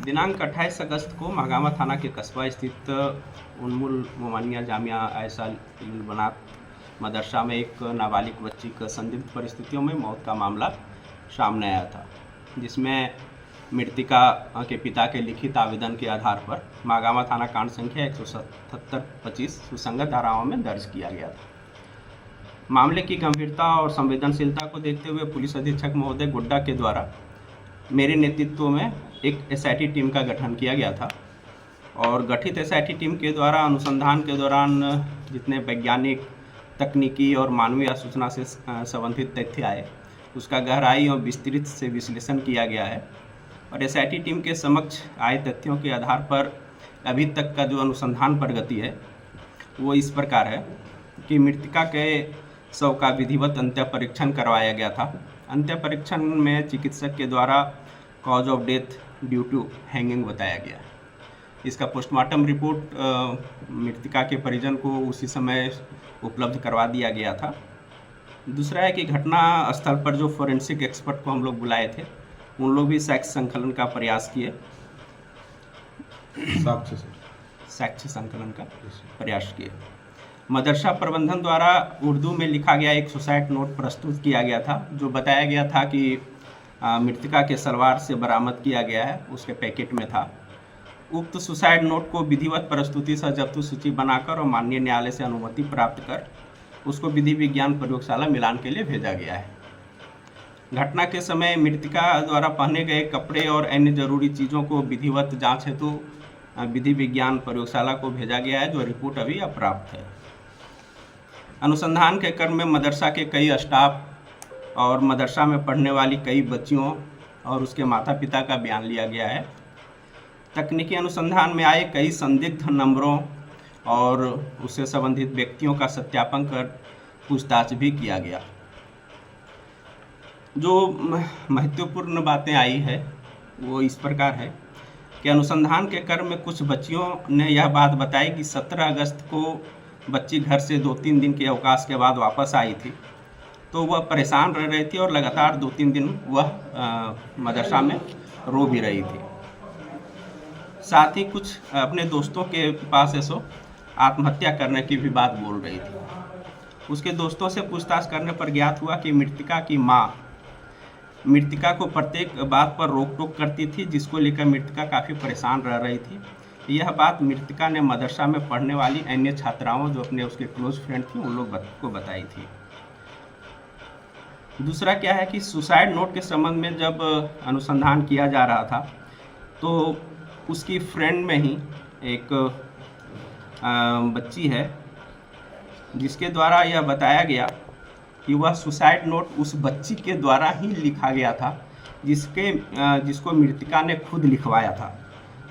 दिनांक 28 अगस्त को महागामा थाना के कस्बा स्थित उन्मुल मोमानिया जामिया आयशा बनात मदरसा में एक नाबालिग बच्ची का संदिग्ध परिस्थितियों में मौत का मामला सामने आया था, जिसमें मृतका के पिता के लिखित आवेदन के आधार पर महागामा थाना कांड संख्या 177-25 सुसंगत धाराओं में दर्ज किया गया था। मामले की गंभीरता और संवेदनशीलता को देखते हुए पुलिस अधीक्षक महोदय गुड्डा के द्वारा मेरे नेतृत्व में एक एसआईटी टीम का गठन किया गया था और गठित एसआईटी टीम के द्वारा अनुसंधान के दौरान जितने वैज्ञानिक, तकनीकी और मानवीय सूचना से संबंधित तथ्य आए, उसका गहराई और विस्तृत से विश्लेषण किया गया है और एसआईटी टीम के समक्ष आए तथ्यों के आधार पर अभी तक का जो अनुसंधान प्रगति है वो इस प्रकार है कि मृतका के शव का विधिवत अंत्य परीक्षण करवाया गया था। अंत्य परीक्षण में चिकित्सक के द्वारा cause of death due to hanging बताया गया। इसका पोस्टमार्टम रिपोर्ट मृतका के परिजन को उसी समय उपलब्ध करवा दिया गया था। दूसरा है कि घटना स्थल पर जो फोरेंसिक एक्सपर्ट को हम लोग बुलाए थे, उन लोग भी साक्ष्य संकलन का प्रयास किए, साक्ष्य संकलन का प्रयास किए। मदरसा प्रबंधन द्वारा उर्दू में लिखा गया एक सुसाइड नोट प्रस्तुत किया गया था, जो बताया गया था कि मृतका के सलवार से बरामद किया गया है, उसके पैकेट में था। उक्त सुसाइड नोट को विधिवत प्रस्तुति से जब्त सूची बनाकर और माननीय न्यायालय से अनुमति प्राप्त कर उसको विधि विज्ञान प्रयोगशाला मिलान के लिए भेजा गया है। घटना के समय मृतका द्वारा पहने गए कपड़े और अन्य जरूरी चीज़ों को विधिवत जांच हेतु विधि विज्ञान प्रयोगशाला को भेजा गया है, जो रिपोर्ट अभी अप्राप्त है। अनुसंधान के क्रम में मदरसा के कई स्टाफ और मदरसा में पढ़ने वाली कई बच्चियों और उसके माता पिता का बयान लिया गया है। तकनीकी अनुसंधान में आए कई संदिग्ध नंबरों और उससे संबंधित व्यक्तियों का सत्यापन कर पूछताछ भी किया गया। जो महत्वपूर्ण बातें आई है वो इस प्रकार है कि अनुसंधान के क्रम में कुछ बच्चियों ने यह बात बताई कि 17 अगस्त को बच्ची घर से 2-3 दिन के अवकाश के बाद वापस आई थी, तो वह परेशान रह रही थी और लगातार 2-3 दिन वह मदरसा में रो भी रही थी। साथ ही कुछ अपने दोस्तों के पास ऐसो आत्महत्या करने की भी बात बोल रही थी। उसके दोस्तों से पूछताछ करने पर ज्ञात हुआ कि मृतका की माँ मृतका को प्रत्येक बात पर रोक टोक करती थी, जिसको लेकर मृतका काफ़ी परेशान रह रही थी। यह बात मृतका ने मदरसा में पढ़ने वाली अन्य छात्राओं, जो अपने उसके क्लोज फ्रेंड थी, उन लोग को बताई थी। दूसरा क्या है कि सुसाइड नोट के संबंध में जब अनुसंधान किया जा रहा था तो उसकी फ्रेंड में ही एक बच्ची है, जिसके द्वारा यह बताया गया कि वह सुसाइड नोट उस बच्ची के द्वारा ही लिखा गया था, जिसको मृतका ने खुद लिखवाया था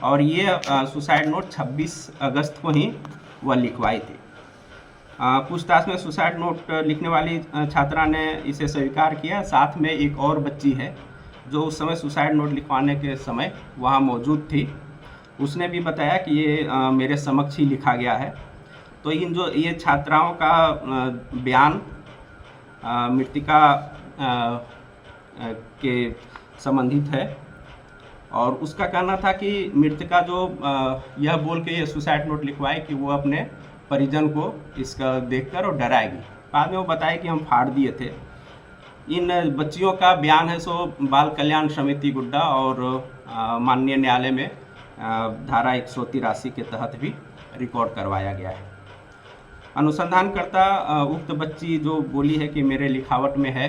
और ये सुसाइड नोट 26 अगस्त को ही वह लिखवाई थी। पूछताछ में सुसाइड नोट लिखने वाली छात्रा ने इसे स्वीकार किया। साथ में एक और बच्ची है जो उस समय सुसाइड नोट लिखवाने के समय वहाँ मौजूद थी, उसने भी बताया कि ये मेरे समक्ष ही लिखा गया है। तो ये छात्राओं का बयान मृतका के संबंधित है और उसका कहना था कि मृतका जो यह बोल के ये सुसाइड नोट लिखवाए कि वो अपने परिजन को इसका देखकर और डराएगी। बाद में वो बताए कि हम फाड़ दिए थे। इन बच्चियों का बयान है सो बाल कल्याण समिति गुड्डा और माननीय न्यायालय में धारा 183 के तहत भी रिकॉर्ड करवाया गया है। अनुसंधानकर्ता उक्त बच्ची जो बोली है कि मेरे लिखावट में है,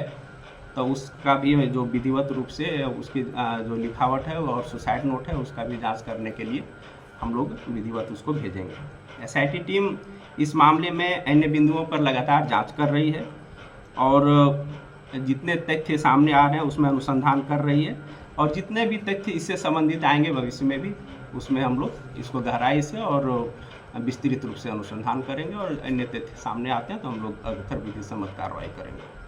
तो उसका भी जो विधिवत रूप से उसकी जो लिखावट है और सुसाइड नोट है उसका भी जांच करने के लिए हम लोग विधिवत उसको भेजेंगे। एसआईटी टीम इस मामले में अन्य बिंदुओं पर लगातार जांच कर रही है और जितने तथ्य सामने आ रहे हैं उसमें अनुसंधान कर रही है और जितने भी तथ्य इससे संबंधित आएंगे भविष्य में भी उसमें हम लोग इसको गहराई से और विस्तृत रूप से अनुसंधान करेंगे और अन्य तथ्य सामने आते हैं तो हम लोग अग्रतर विधि सम्मत कार्रवाई करेंगे।